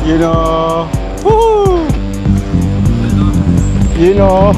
You know. Woo! You know.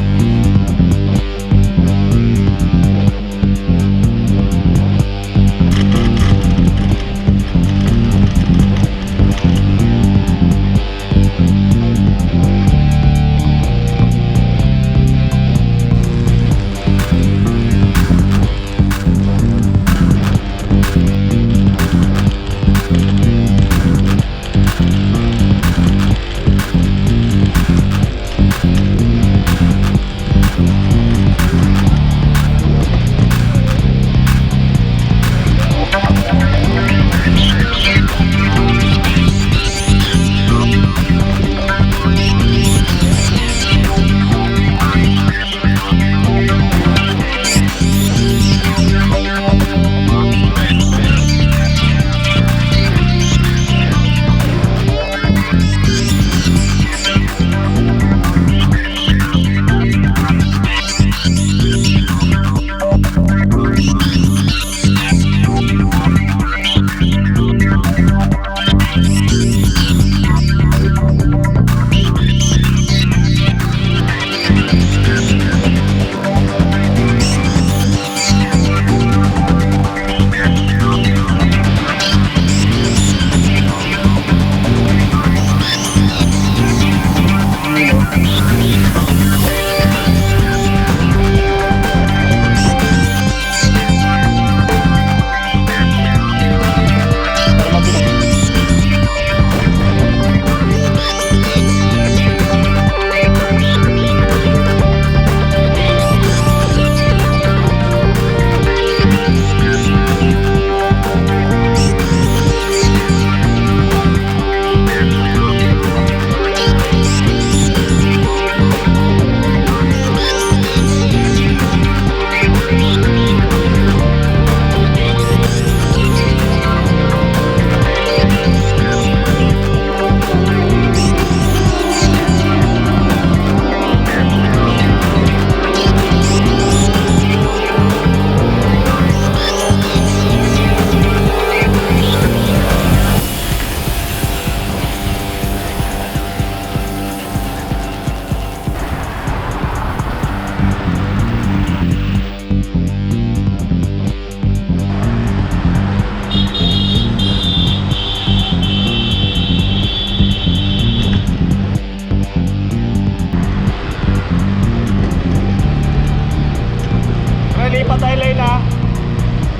Lipat tayo lane ha.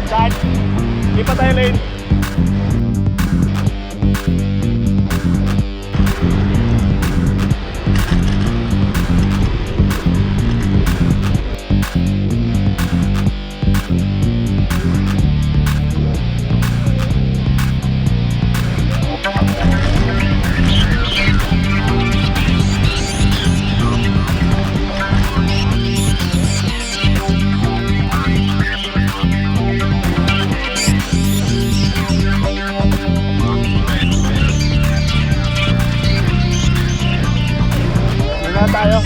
Saan? Lipat tayo lane. Tayo.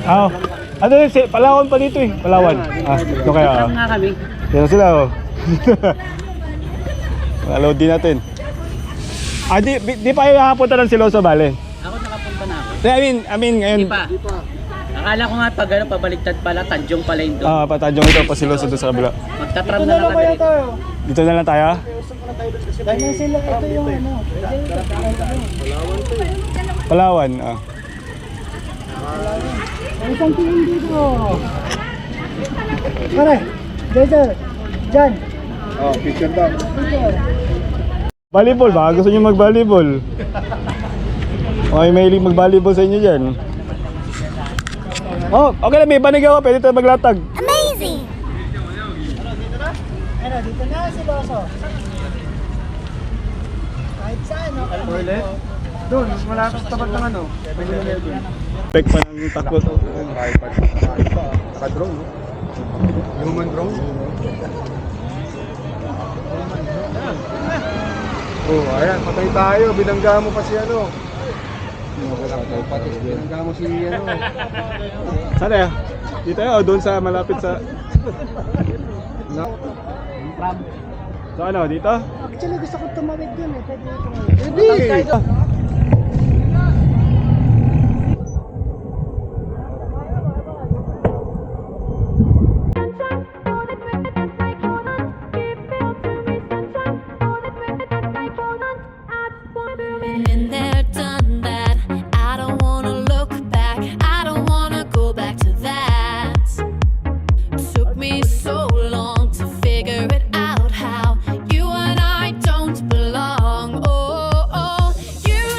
Ah, ano yun? Palawan pa dito eh. Palawan. Ah, ito kaya. Tara nga kami. Yan sila oh. Load din natin. Ah, di pa kayo nakapunta ng Siloso, bale? Ako nakapunta na ako. I mean, ngayon. Di pa. Akala ko nga pag ano, pabaliktad pala, Tanjong pala yun doon. Ah, Patanjong ito, pa Siloso doon sa kabila. Magtatram na lang kami. Dito na lang tayo? Ganyan sila, ito yung ano. Palawan, ah. Isang tingin dito. Pare, dito. Diyan. Oh, picture daw. Volleyball ba? Gusto niyo mag-volleyball? Okay, may hiling mag-volleyball sa inyo dyan. Oh, okay lang, may banig ako. Pwede tayo maglatag. Amazing! Ano, dito na si Loso. Kahit saan, no? Toilet? Doon, malapit sa tapat ng ano. Back pa ng takbo to. Naka-drone, no? Human drone? Oh, ayan, patay tayo. Binangga mo pa si ano. Binangga mo si ano. Saan tayo? Dito tayo o doon sa malapit sa... So ano, dito? Actually, gusto ko tumawid dun eh. Pwede tumawid. Hindi! Been there, done that. I don't wanna look back. I don't wanna go back to that. Took me so long to figure it out how you and I don't belong. Oh, oh, you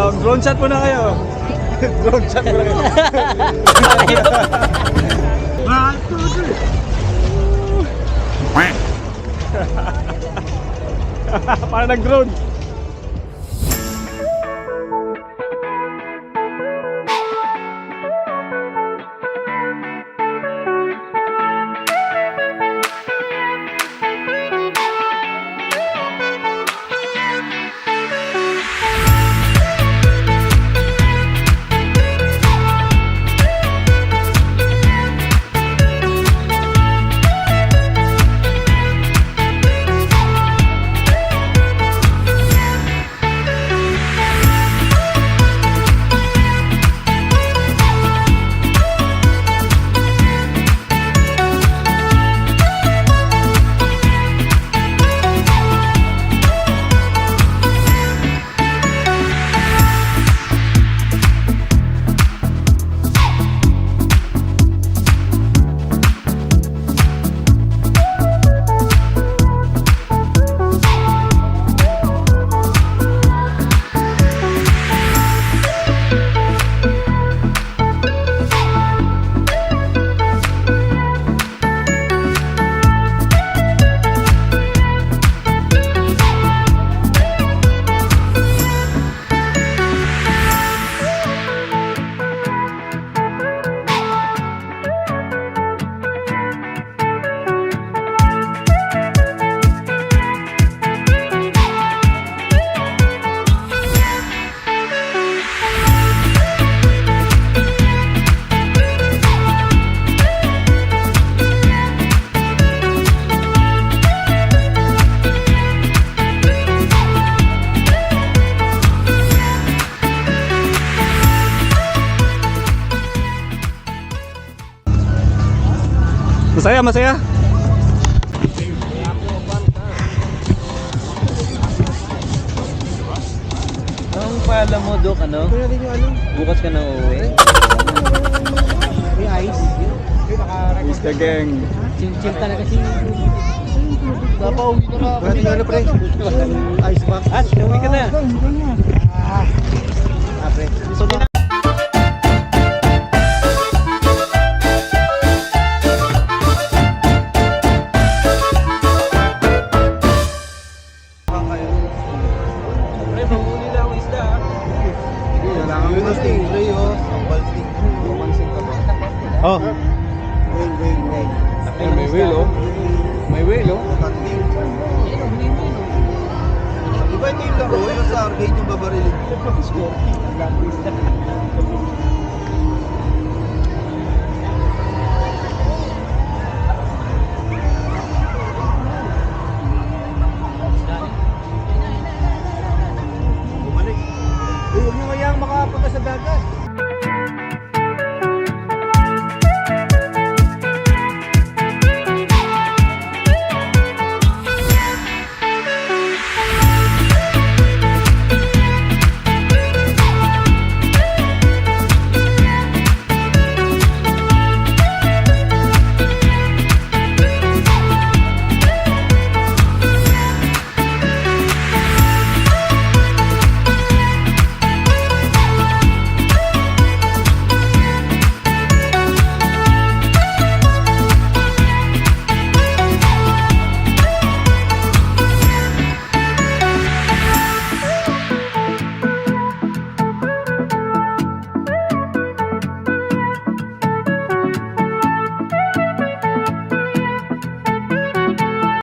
Drone shot muna kayo. Drone shot muna kayo. Parang nag-drone. Masaya, masaya. Anong pala mo, Dok, ano? Ito natin yung ano, Bukas ka na uuwi. may ice. Is the gang. Chill talaga si... Napauwi na nga. Pwede nga na pre. Ice box. Uwi ka na. Pre. So, Yun ang stingray oh. Ang balting. Pumansin ka ba? Oh. Wait. May wheel oh. May wheel oh. Tanding. Di ba ito yung laro? Yung sa arcade yung babarilin?